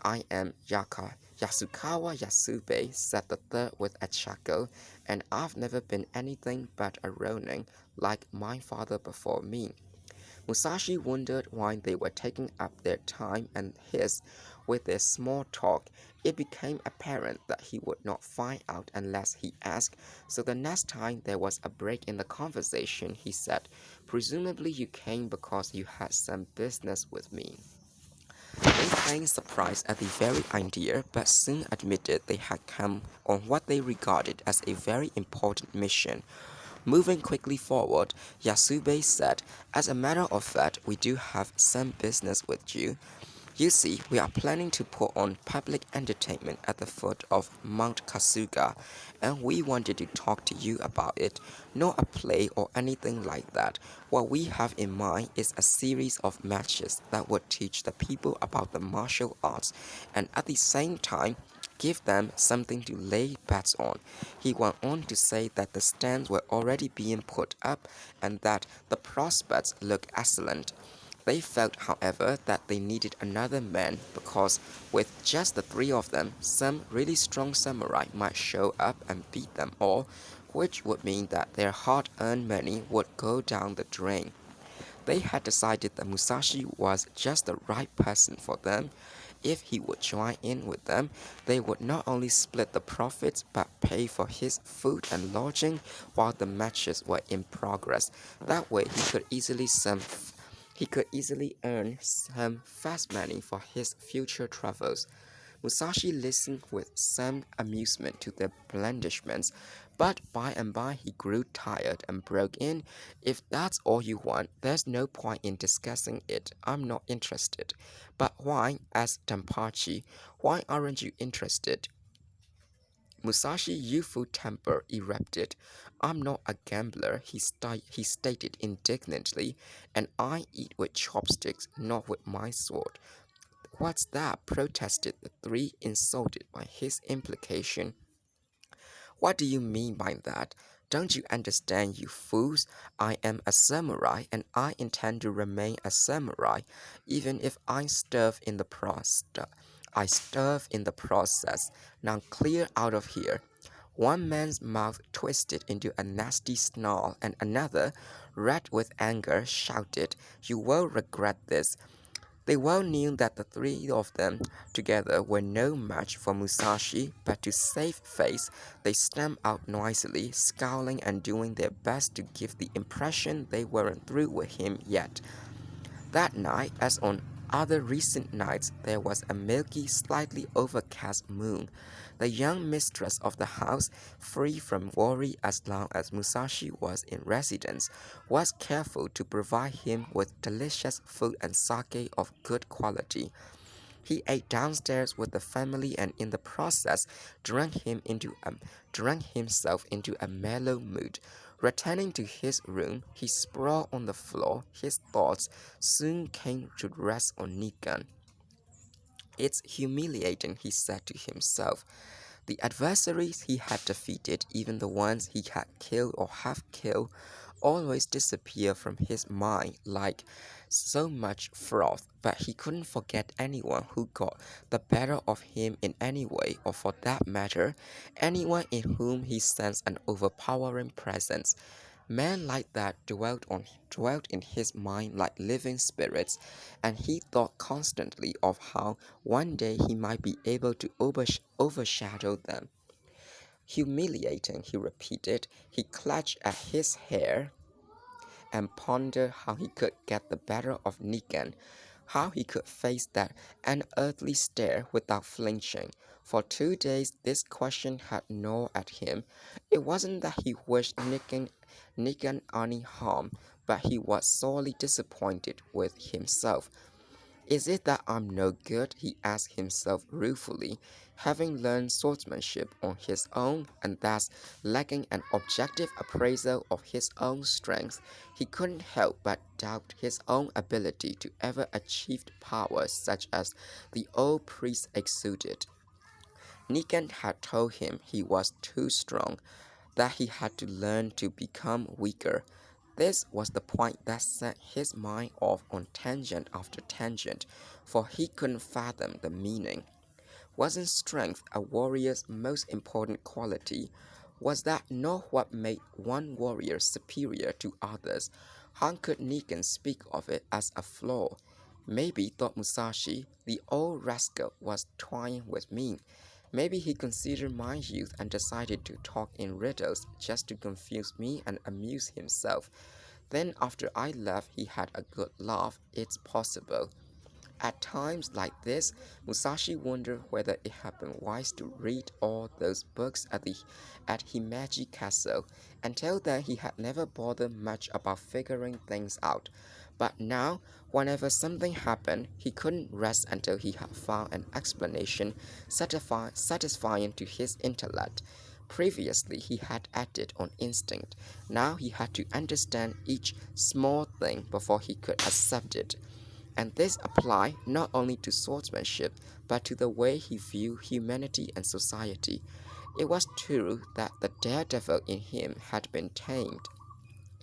I am Yasukawa Yasube, said the third with a chuckle, and I've never been anything but a ronin, like my father before me. Musashi wondered why they were taking up their time and his with their small talk. It became apparent that he would not find out unless he asked, so the next time there was a break in the conversation, he said, presumably you came because you had some business with me. They feigned surprise at the very idea, but soon admitted they had come on what they regarded as a very important mission. Moving quickly forward, Yasube said, as a matter of fact, we do have some business with you. You see, we are planning to put on public entertainment at the foot of Mount Kasuga, and we wanted to talk to you about it. Not a play or anything like that. What we have in mind is a series of matches that would teach the people about the martial arts, and at the same time, give them something to lay bets on. He went on to say that the stands were already being put up and that the prospects looked excellent. They felt, however, that they needed another man because with just the 3 of them, some really strong samurai might show up and beat them all, which would mean that their hard-earned money would go down the drain. They had decided that Musashi was just the right person for them. If he would join in with them, they would not only split the profits but pay for his food and lodging while the matches were in progress. That way he could easily earn some fast money for his future travels. Musashi listened with some amusement to their blandishments, But by and by he grew tired and broke in. If that's all you want, there's no point in discussing it. I'm not interested. But why? Asked Tempachi. Why aren't you interested? Musashi's youthful temper erupted. I'm not a gambler, he stated indignantly, and I eat with chopsticks, not with my sword. What's that? Protested the three, insulted by his implication. What do you mean by that? Don't you understand, you fools? I am a samurai, and I intend to remain a samurai, even if I starve in the process. I starve in the process. Now clear out of here. One man's mouth twisted into a nasty snarl, and another, red with anger, shouted, "You will regret this." They well knew that the three of them together were no match for Musashi, but to save face, they stamped out noisily, scowling and doing their best to give the impression they weren't through with him yet. That night, as on other recent nights, there was a milky, slightly overcast moon. The young mistress of the house, free from worry as long as Musashi was in residence, was careful to provide him with delicious food and sake of good quality. He ate downstairs with the family and in the process drank himself into a mellow mood. Returning to his room, he sprawled on the floor. His thoughts soon came to rest on Nikan. It's humiliating, he said to himself. The adversaries he had defeated, even the ones he had killed or half killed, always disappear from his mind like so much froth, but he couldn't forget anyone who got the better of him in any way, or for that matter, anyone in whom he sensed an overpowering presence. Men like that dwelt in his mind like living spirits, and he thought constantly of how one day he might be able to overshadow them. Humiliating, he repeated. He clutched at his hair and pondered how he could get the better of Nikan, how he could face that unearthly stare without flinching. For 2 days, this question had gnawed at him. It wasn't that he wished Nikan any harm, but he was sorely disappointed with himself. Is it that I'm no good? He asked himself ruefully, having learned swordsmanship on his own and thus lacking an objective appraisal of his own strength. He couldn't help but doubt his own ability to ever achieve powers such as the old priest exuded. Nikan had told him he was too strong, that he had to learn to become weaker. This was the point that set his mind off on tangent after tangent, for he couldn't fathom the meaning. Wasn't strength a warrior's most important quality? Was that not what made one warrior superior to others? How could Nikan speak of it as a flaw? Maybe, thought Musashi, the old rascal was toying with me. Maybe he considered my youth and decided to talk in riddles just to confuse me and amuse himself. Then, after I left, he had a good laugh. It's possible. At times like this, Musashi wondered whether it had been wise to read all those books at Himeji Castle. Until then, he had never bothered much about figuring things out. But now, whenever something happened, he couldn't rest until he had found an explanation satisfying to his intellect. Previously, he had acted on instinct. Now he had to understand each small thing before he could accept it. And this applied not only to swordsmanship, but to the way he viewed humanity and society. It was true that the daredevil in him had been tamed.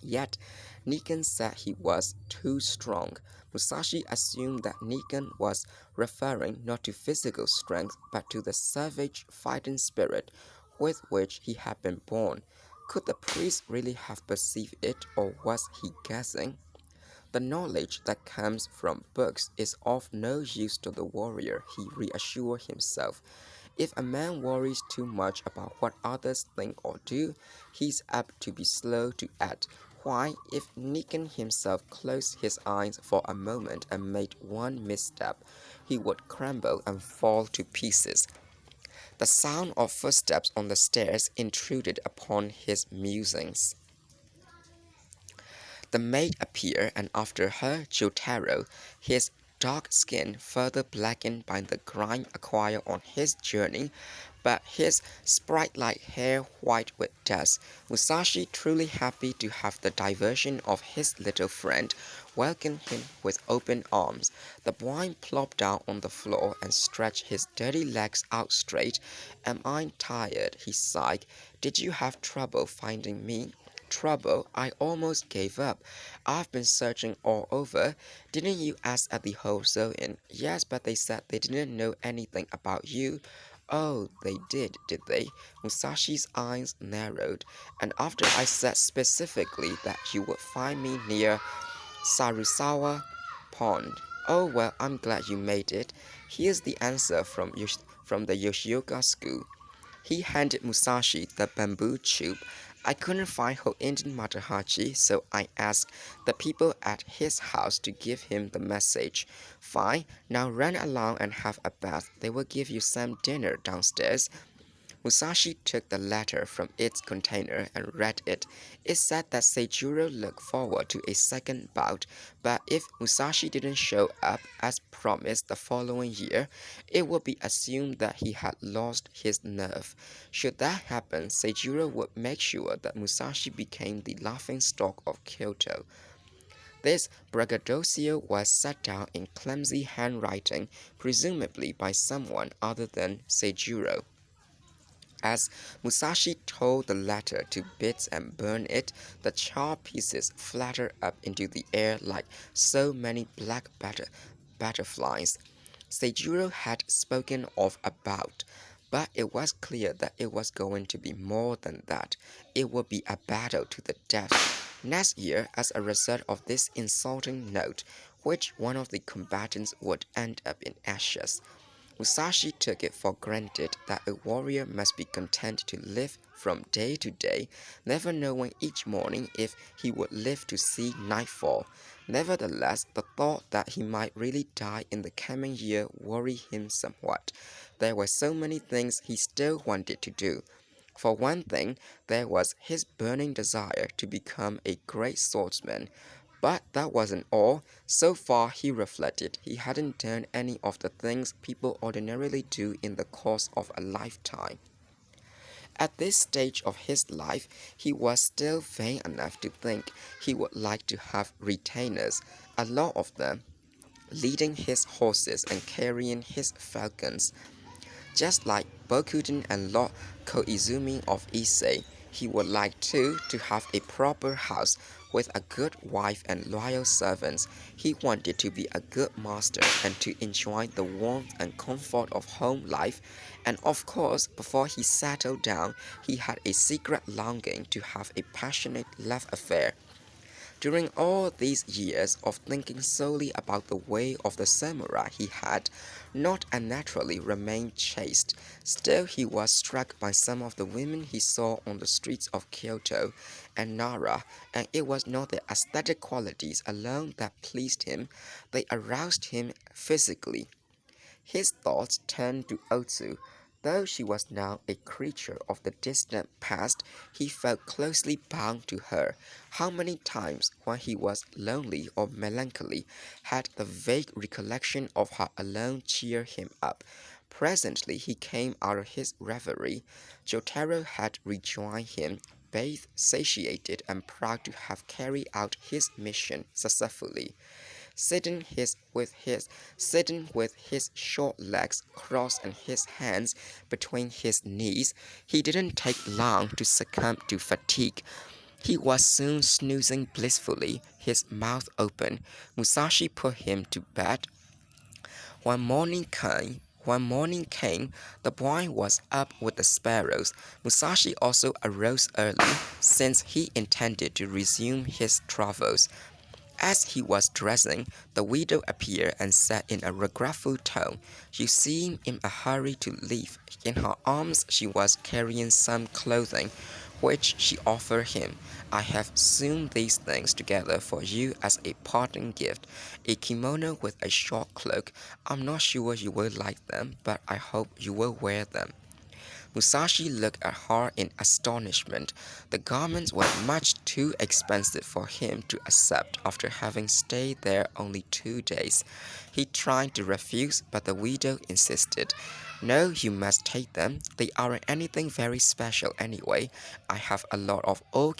Yet, Nikan said he was too strong. Musashi assumed that Nikan was referring not to physical strength, but to the savage fighting spirit with which he had been born. Could the priest really have perceived it, or was he guessing? The knowledge that comes from books is of no use to the warrior, he reassured himself. If a man worries too much about what others think or do, he's apt to be slow to act. Why, if Nikan himself closed his eyes for a moment and made one misstep, he would crumble and fall to pieces. The sound of footsteps on the stairs intruded upon his musings. The maid appeared, and after her, Jotaro, his dark skin further blackened by the grime acquired on his journey, but his sprite-like hair white with dust. Musashi, truly happy to have the diversion of his little friend, welcomed him with open arms. The boy plopped down on the floor and stretched his dirty legs out straight. "Am I tired?" he sighed. "Did you have trouble finding me?" "Trouble? I almost gave up. I've been searching all over. Didn't you ask at the Hōzōin?" "Yes, but they said they didn't know anything about you." "Oh, they did they?" Musashi's eyes narrowed. "And after I said specifically that you would find me near Sarusawa Pond." "Oh, well, I'm glad you made it. Here's the answer from the Yoshioka school." He handed Musashi the bamboo tube. "I couldn't find Hoenjin Matahachi, so I asked the people at his house to give him the message." "Fine, now run along and have a bath. They will give you some dinner downstairs." Musashi took the letter from its container and read it. It said that Seijuro looked forward to a second bout, but if Musashi didn't show up as promised the following year, it would be assumed that he had lost his nerve. Should that happen, Seijuro would make sure that Musashi became the laughingstock of Kyoto. This braggadocio was set down in clumsy handwriting, presumably by someone other than Seijuro. As Musashi tore the letter to bits and burned it, the charred pieces fluttered up into the air like so many black butterflies. Seijuro had spoken of a bout, but it was clear that it was going to be more than that. It would be a battle to the death. Next year, as a result of this insulting note, which one of the combatants would end up in ashes. Musashi took it for granted that a warrior must be content to live from day to day, never knowing each morning if he would live to see nightfall. Nevertheless, the thought that he might really die in the coming year worried him somewhat. There were so many things he still wanted to do. For one thing, there was his burning desire to become a great swordsman. But that wasn't all. So far, he reflected, he hadn't done any of the things people ordinarily do in the course of a lifetime. At this stage of his life, he was still vain enough to think he would like to have retainers, a lot of them, leading his horses and carrying his falcons. Just like Bokuden and Lord Koizumi of Ise, he would like too to have a proper house with a good wife and loyal servants. He wanted to be a good master and to enjoy the warmth and comfort of home life. And of course, before he settled down, he had a secret longing to have a passionate love affair. During all these years of thinking solely about the way of the samurai, he had, not unnaturally, remained chaste. Still, he was struck by some of the women he saw on the streets of Kyoto and Nara, and it was not the aesthetic qualities alone that pleased him, they aroused him physically. His thoughts turned to Otsu. Though she was now a creature of the distant past, he felt closely bound to her. How many times, when he was lonely or melancholy, had the vague recollection of her alone cheered him up? Presently he came out of his reverie. Jotaro had rejoined him, bathed, satiated, and proud to have carried out his mission successfully. Sitting with his short legs crossed and his hands between his knees, he didn't take long to succumb to fatigue. He was soon snoozing blissfully, his mouth open. Musashi put him to bed. When morning came, the boy was up with the sparrows. Musashi also arose early, since he intended to resume his travels. As he was dressing, the widow appeared and said in a regretful tone, "You seem in a hurry to leave." In her arms she was carrying some clothing, which she offered him. "I have sewn these things together for you as a parting gift. A kimono with a short cloak. I'm not sure you will like them, but I hope you will wear them." Musashi looked at her in astonishment. The garments were much too expensive for him to accept after having stayed there only 2 days. He tried to refuse, but the widow insisted. No, you must take them. They aren't anything very special anyway. I have a lot of old